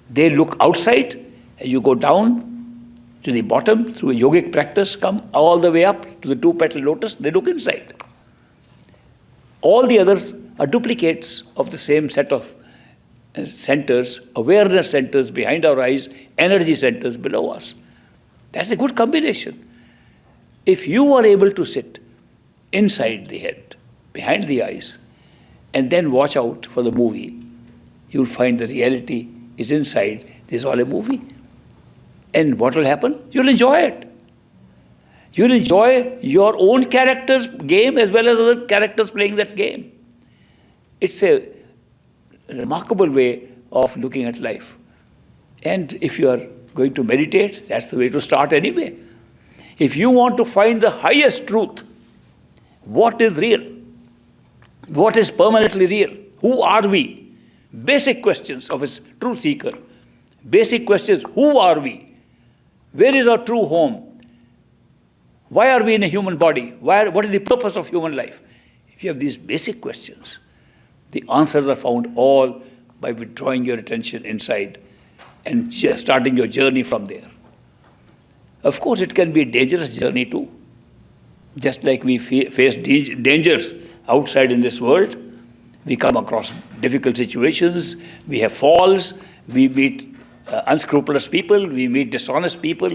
They look outside, and you go down to the bottom through a yogic practice, come all the way up to the two-petal lotus, they look inside. All the others are duplicates of the same set of centers, awareness centers behind our eyes, energy centers below us. That's a good combination. If you are able to sit inside the head, behind the eyes, and then watch out for the movie, you'll find the reality is inside. This is all a movie. And what will happen? You'll enjoy it. You'll enjoy your own character's game as well as other characters playing that game. It's a remarkable way of looking at life. And if you are going to meditate, that's the way to start anyway. If you want to find the highest truth, what is real? What is permanently real? Who are we? basic questions of a true seeker. Basic questions: who are we? Where is our true home? Why are we in a human body? What is the purpose of human life? If you have these basic questions, the answers are found all by withdrawing your attention inside and starting your journey from there. Of course, it can be a dangerous journey too. Just like we face dangers outside in this world, we come across difficult situations, we have falls, we meet unscrupulous people, we meet dishonest people,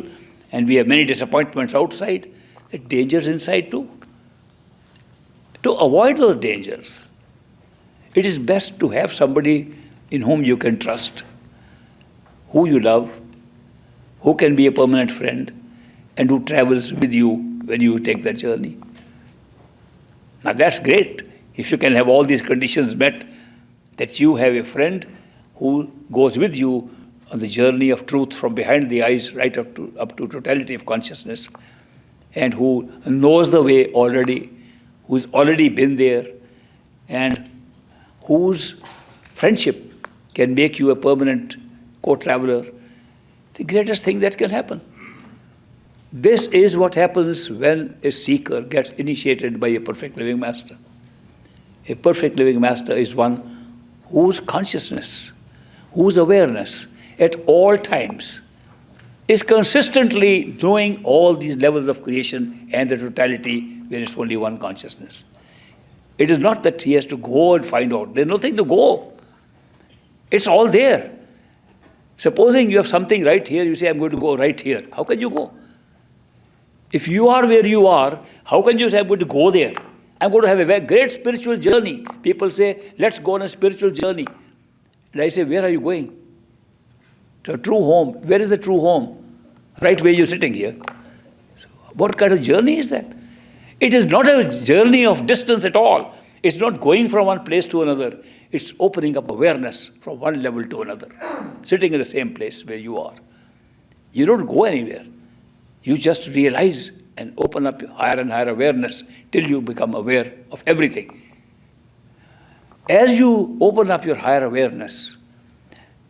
and we have many disappointments outside. The dangers inside too. To avoid those dangers, it is best to have somebody in whom you can trust, who you love, who can be a permanent friend, and who travels with you when you take that journey. Now that's great. If you can have all these conditions met, that you have a friend who goes with you on the journey of truth from behind the eyes right up to totality of consciousness, and who knows the way already, who's already been there, and whose friendship can make you a permanent co-traveler, the greatest thing that can happen. This is what happens when a seeker gets initiated by a perfect living master. A perfect living master is one whose consciousness, whose awareness at all times is consistently knowing all these levels of creation and the totality where it's only one consciousness. It is not that he has to go and find out. There's nothing to go. It's all there. Supposing you have something right here, you say, I'm going to go right here. How can you go? If you are where you are, how can you say, I'm going to go there? I'm going to have a very great spiritual journey. People say, let's go on a spiritual journey. And I say, where are you going? To a true home. Where is the true home? Right where you're sitting here. So what kind of journey is that? It is not a journey of distance at all. It's not going from one place to another. It's opening up awareness from one level to another, sitting in the same place where you are. You don't go anywhere. You just realize and open up higher and higher awareness till you become aware of everything. As you open up your higher awareness,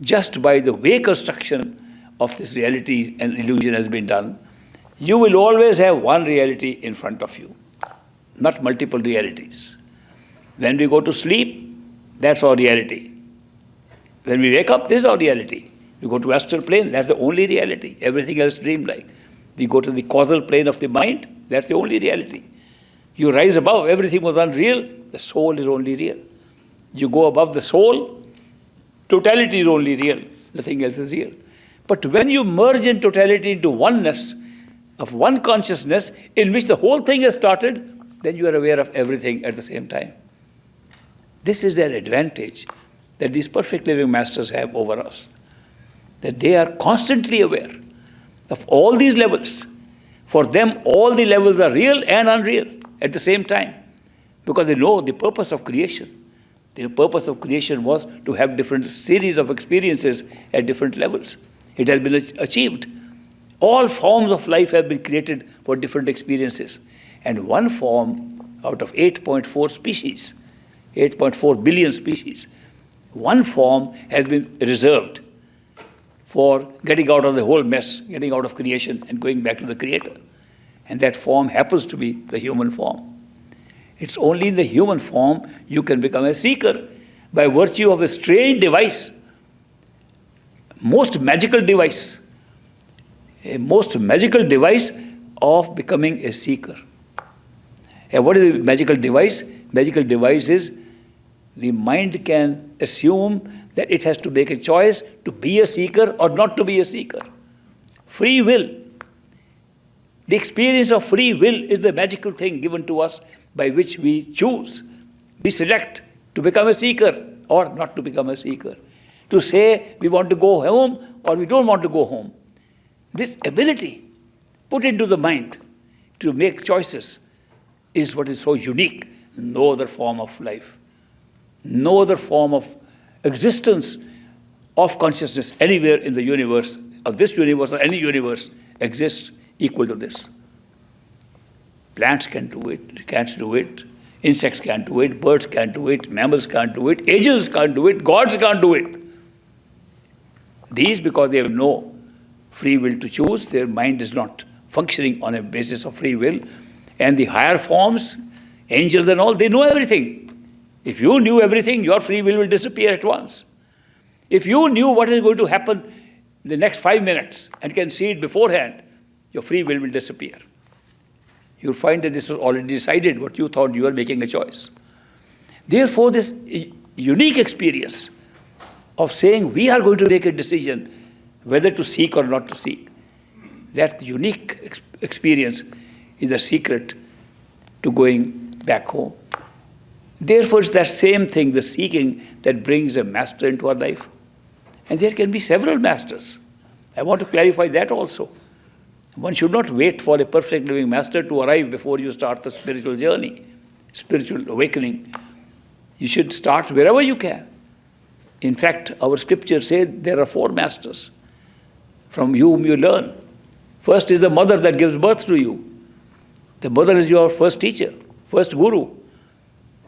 just by the way construction of this reality and illusion has been done, you will always have one reality in front of you, not multiple realities. When we go to sleep, that's our reality. When we wake up, this is our reality. We go to astral plane, that's the only reality. Everything else dreamlike. We go to the causal plane of the mind, that's the only reality. You rise above, everything was unreal, the soul is only real. You go above the soul, totality is only real, nothing else is real. But when you merge in totality into oneness of one consciousness in which the whole thing has started, then you are aware of everything at the same time. This is their advantage that these perfect living masters have over us, that they are constantly aware of all these levels. For them, all the levels are real and unreal at the same time, because they know the purpose of creation. The purpose of creation was to have different series of experiences at different levels. It has been achieved. All forms of life have been created for different experiences. And one form out of 8.4 species, 8.4 billion species, one form has been reserved for getting out of the whole mess, getting out of creation and going back to the Creator. And that form happens to be the human form. It's only in the human form you can become a seeker by virtue of a strange device, most magical device, a most magical device of becoming a seeker. And what is the magical device? Magical device is the mind can assume that it has to make a choice to be a seeker or not to be a seeker. Free will. The experience of free will is the magical thing given to us by which we choose, we select to become a seeker or not to become a seeker. To say we want to go home or we don't want to go home. This ability put into the mind to make choices is what is so unique. No other form of life, no other form of existence of consciousness anywhere in the universe, of this universe or any universe, exists equal to this. Plants can do it, cats do it, Insects can't do it, birds can't do it, mammals can't do it, angels can't do it, gods can't do it. These, because they have no free will to choose, their mind is not functioning on a basis of free will. And the higher forms, angels and all, they know everything. If you knew everything, your free will disappear at once. If you knew what is going to happen in the next 5 minutes and can see it beforehand, your free will disappear. You'll find that this was already decided, what you thought you were making a choice. Therefore, this unique experience of saying we are going to make a decision whether to seek or not to seek, that unique experience is the secret to going back home. Therefore, it's that same thing, the seeking, that brings a master into our life. And there can be several masters. I want to clarify that also. One should not wait for a perfect living master to arrive before you start the spiritual journey, spiritual awakening. You should start wherever you can. In fact, our scriptures say there are 4 masters from whom you learn. First is the mother that gives birth to you. The mother is your first teacher, first guru.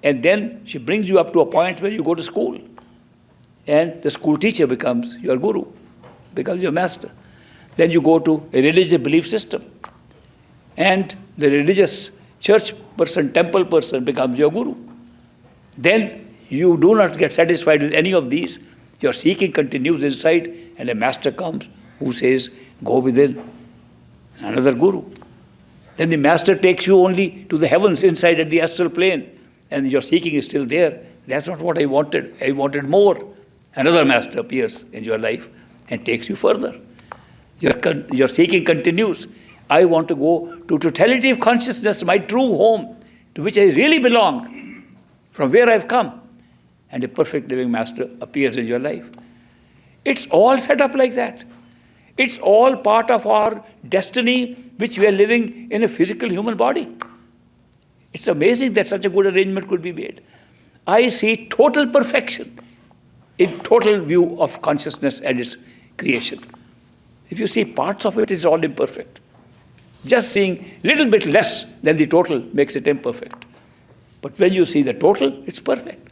And then she brings you up to a point where you go to school. And the school teacher becomes your guru, becomes your master. Then you go to a religious belief system. And the religious church person, temple person becomes your guru. Then you do not get satisfied with any of these. Your seeking continues inside, and a master comes who says, go within. Another guru. Then the master takes you only to the heavens inside at the astral plane, and your seeking is still there. That's not what I wanted. I wanted more. Another master appears in your life and takes you further. Your seeking continues. I want to go to totality of consciousness, my true home, to which I really belong, from where I've come. And a perfect living master appears in your life. It's all set up like that. It's all part of our destiny, which we are living in a physical human body. It's amazing that such a good arrangement could be made. I see total perfection in total view of consciousness and its creation. If you see parts of it, it's all imperfect. Just seeing a little bit less than the total makes it imperfect. But when you see the total, it's perfect.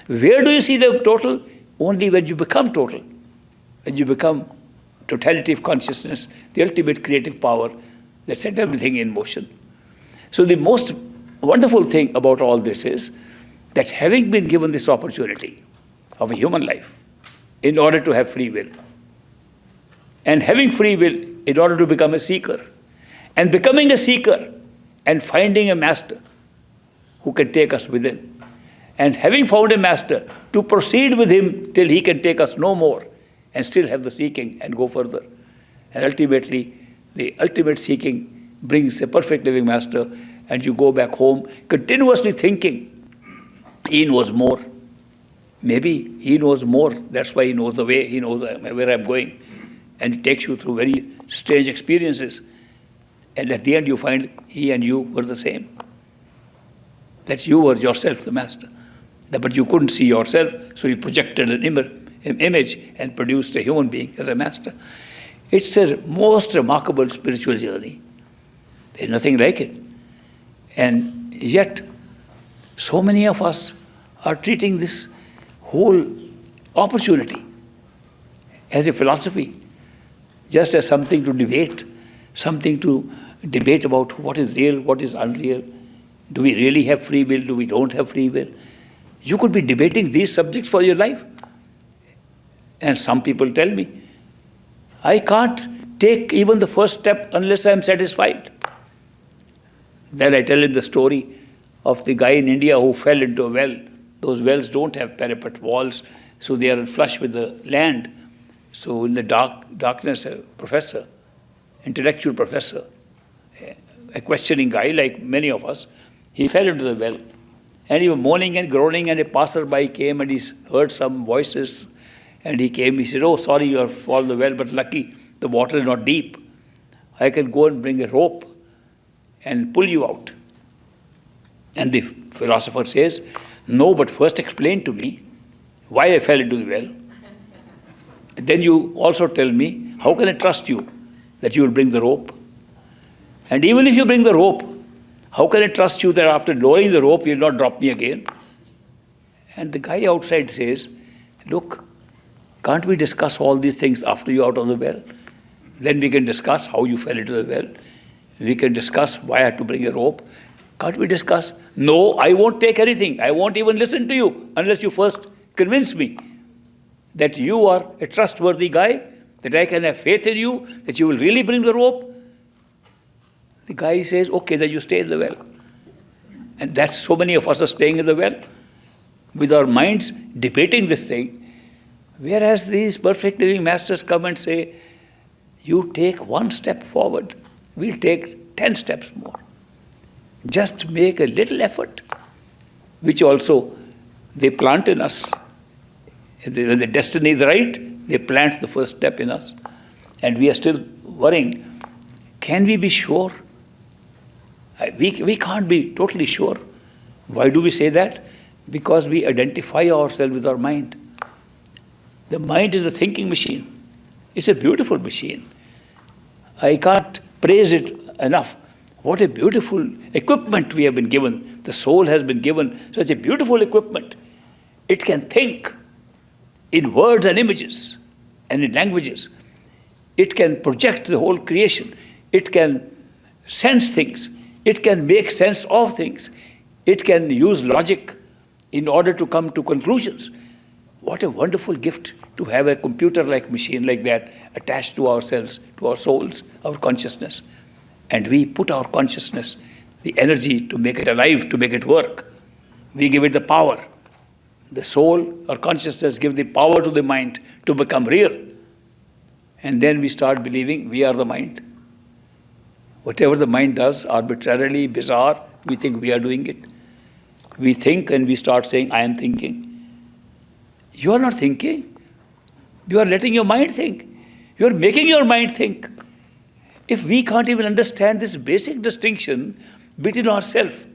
Where do you see the total? Only when you become total. When you become totality of consciousness, the ultimate creative power that set everything in motion. So the most wonderful thing about all this is that having been given this opportunity of a human life in order to have free will, and having free will in order to become a seeker, and becoming a seeker and finding a master who can take us within, and having found a master to proceed with him till he can take us no more and still have the seeking and go further. And ultimately, the ultimate seeking brings a perfect living master, and you go back home continuously thinking, he knows more. Maybe he knows more, that's why he knows the way, he knows where I'm going. And it takes you through very strange experiences. And at the end you find he and you were the same. That you were yourself the master. But you couldn't see yourself, so you projected an image and produced a human being as a master. It's a most remarkable spiritual journey. There's nothing like it. And yet, so many of us are treating this whole opportunity as a philosophy, just as something to debate about what is real, what is unreal. Do we really have free will? Do we don't have free will? You could be debating these subjects for your life. And some people tell me, I can't take even the first step unless I'm satisfied. Then I tell him the story of the guy in India who fell into a well. Those wells don't have parapet walls, so they are flush with the land. So in the darkness, a professor, intellectual professor, a questioning guy like many of us, he fell into the well. And he was moaning and groaning, and a passerby came and he heard some voices. And he came, he said, oh, sorry, you have fallen the well, but lucky, the water is not deep. I can go and bring a rope and pull you out. And the philosopher says, no, but first explain to me why I fell into the well. And then you also tell me, how can I trust you that you will bring the rope? And even if you bring the rope, How can I trust you that after lowering the rope, you'll not drop me again? And the guy outside says, look, can't we discuss all these things after you're out of the well? Then we can discuss how you fell into the well. We can discuss why I had to bring a rope. Can't we discuss? No, I won't take anything. I won't even listen to you unless you first convince me that you are a trustworthy guy, that I can have faith in you, that you will really bring the rope. The guy says, okay, then you stay in the well. And that's so many of us are staying in the well with our minds debating this thing. Whereas these perfect living masters come and say, you take one step forward, we'll take 10 steps more. Just make a little effort, which also they plant in us. When the destiny is right, they plant the first step in us. And we are still worrying, can we be sure? We can't be totally sure. Why do we say that? Because we identify ourselves with our mind. The mind is a thinking machine. It's a beautiful machine. I can't praise it enough. What a beautiful equipment we have been given. The soul has been given such a beautiful equipment. It can think in words and images and in languages. It can project the whole creation. It can sense things. It can make sense of things. It can use logic in order to come to conclusions. What a wonderful gift to have a computer-like machine like that attached to ourselves, to our souls, our consciousness. And we put our consciousness, the energy to make it alive, to make it work. We give it the power. The soul, our consciousness, give the power to the mind to become real. And then we start believing we are the mind. Whatever the mind does, arbitrarily, bizarre, we think we are doing it. We think and we start saying, I am thinking. You are not thinking. You are letting your mind think. You are making your mind think. If we can't even understand this basic distinction between ourselves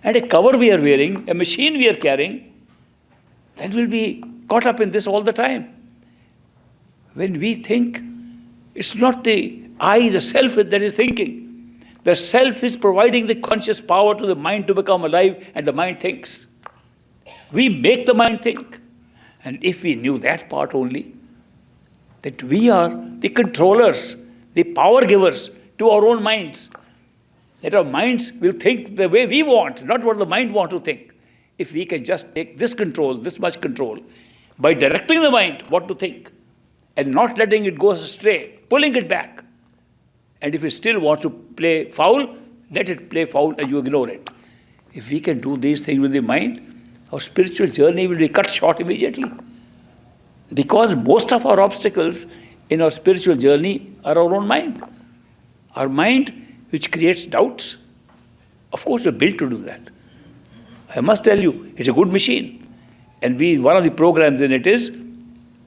and a cover we are wearing, a machine we are carrying, then we'll be caught up in this all the time. When we think, it's not the I, the self, that is thinking. The self is providing the conscious power to the mind to become alive, and the mind thinks. We make the mind think. And if we knew that part only, that we are the controllers, the power givers to our own minds, that our minds will think the way we want, not what the mind wants to think. If we can just take this control, this much control, by directing the mind what to think, and not letting it go astray, pulling it back. And if it still wants to play foul, let it play foul and you ignore it. If we can do these things with the mind, our spiritual journey will be cut short immediately. Because most of our obstacles in our spiritual journey are our own mind. Our mind, which creates doubts. Of course, we're built to do that. I must tell you, it's a good machine. And one of the programs in it is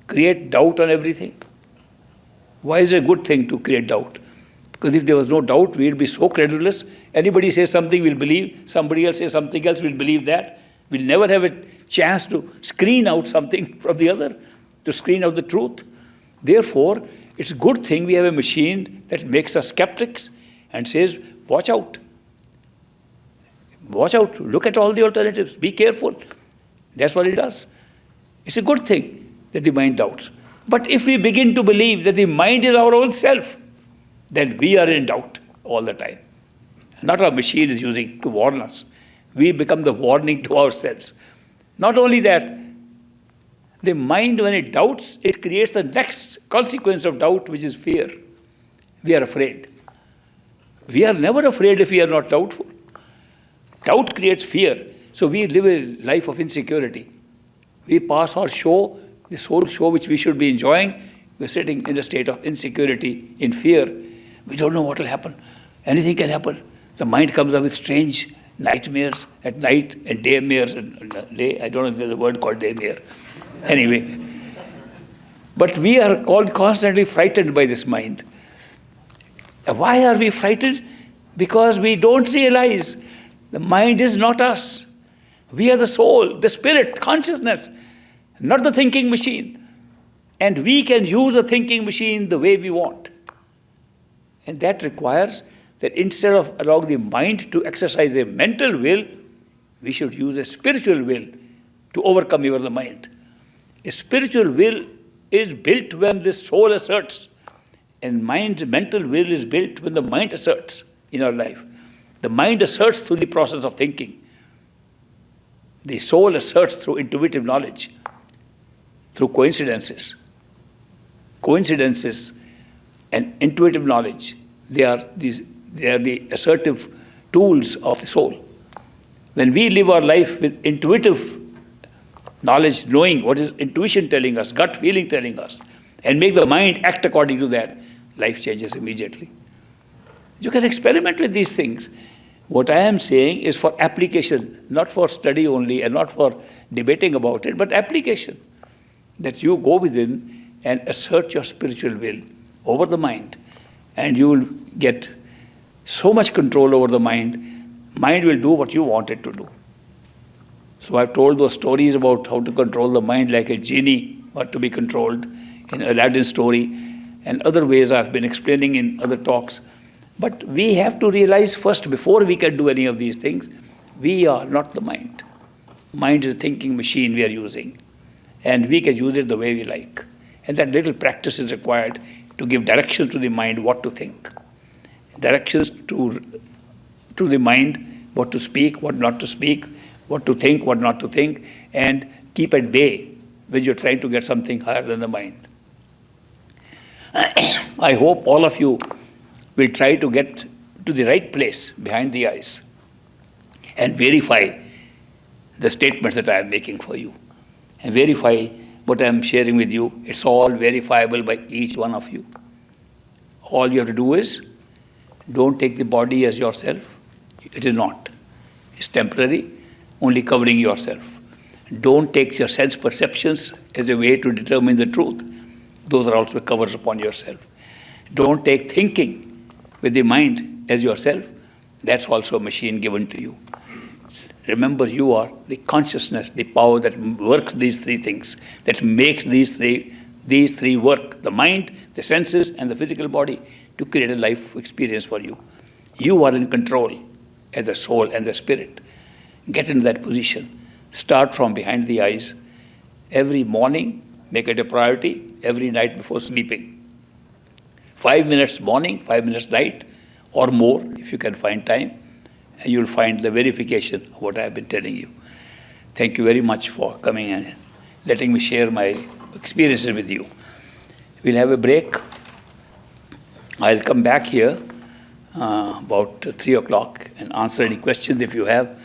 create doubt on everything. Why is it a good thing to create doubt? Because if there was no doubt, we'll be so credulous. Anybody says something, we'll believe. Somebody else says something else, we'll believe that. We'll never have a chance to screen out something from the other, to screen out the truth. Therefore, it's a good thing we have a machine that makes us skeptics and says, watch out. Watch out. Look at all the alternatives. Be careful. That's what it does. It's a good thing that the mind doubts. But if we begin to believe that the mind is our own self, then we are in doubt all the time. Not our machine is using to warn us. We become the warning to ourselves. Not only that, the mind, when it doubts, it creates the next consequence of doubt, which is fear. We are afraid. We are never afraid if we are not doubtful. Doubt creates fear. So we live a life of insecurity. We pass our show, this whole show which we should be enjoying, we're sitting in a state of insecurity, in fear. We don't know what will happen. Anything can happen. The mind comes up with strange nightmares at night and daymares. I don't know if there's a word called daymare. Anyway. But we are constantly frightened by this mind. Why are we frightened? Because we don't realize the mind is not us. We are the soul, the spirit, consciousness, not the thinking machine. And we can use a thinking machine the way we want. And that requires that instead of allowing the mind to exercise a mental will, we should use a spiritual will to overcome even the mind. A spiritual will is built when the soul asserts, and mental will is built when the mind asserts in our life. The mind asserts through the process of thinking. The soul asserts through intuitive knowledge, through coincidences. Coincidences and intuitive knowledge, they are the assertive tools of the soul. When we live our life with intuitive knowledge, knowing what is intuition telling us, gut feeling telling us, and make the mind act according to that, life changes immediately. You can experiment with these things. What I am saying is for application, not for study only and not for debating about it, but application. That you go within and assert your spiritual will over the mind, and you will get so much control over the mind. Mind will do what you want it to do. So I've told those stories about how to control the mind like a genie, what to be controlled in Aladdin's story, and other ways I've been explaining in other talks. But we have to realize first, before we can do any of these things, we are not the mind. Mind is a thinking machine we are using, and we can use it the way we like. And that little practice is required to give directions to the mind what to think. Directions to the mind what to speak, what not to speak, what to think, what not to think, and keep at bay when you're trying to get something higher than the mind. I hope all of you will try to get to the right place behind the eyes and verify the statements that I am making for you. And verify what I am sharing with you. It's all verifiable by each one of you. All you have to do is, don't take the body as yourself. It is not. It's temporary, only covering yourself. Don't take your sense perceptions as a way to determine the truth. Those are also covers upon yourself. Don't take thinking with the mind as yourself. That's also a machine given to you. Remember, you are the consciousness, the power that works these three things, that makes these three work, the mind, the senses, and the physical body, to create a life experience for you. You are in control as the soul and the spirit. Get into that position. Start from behind the eyes. Every morning, make it a priority. Every night before sleeping. 5 minutes morning, 5 minutes night, or more, if you can find time, and you'll find the verification of what I have been telling you. Thank you very much for coming and letting me share my experiences with you. We'll have a break. I'll come back here about 3 o'clock and answer any questions if you have.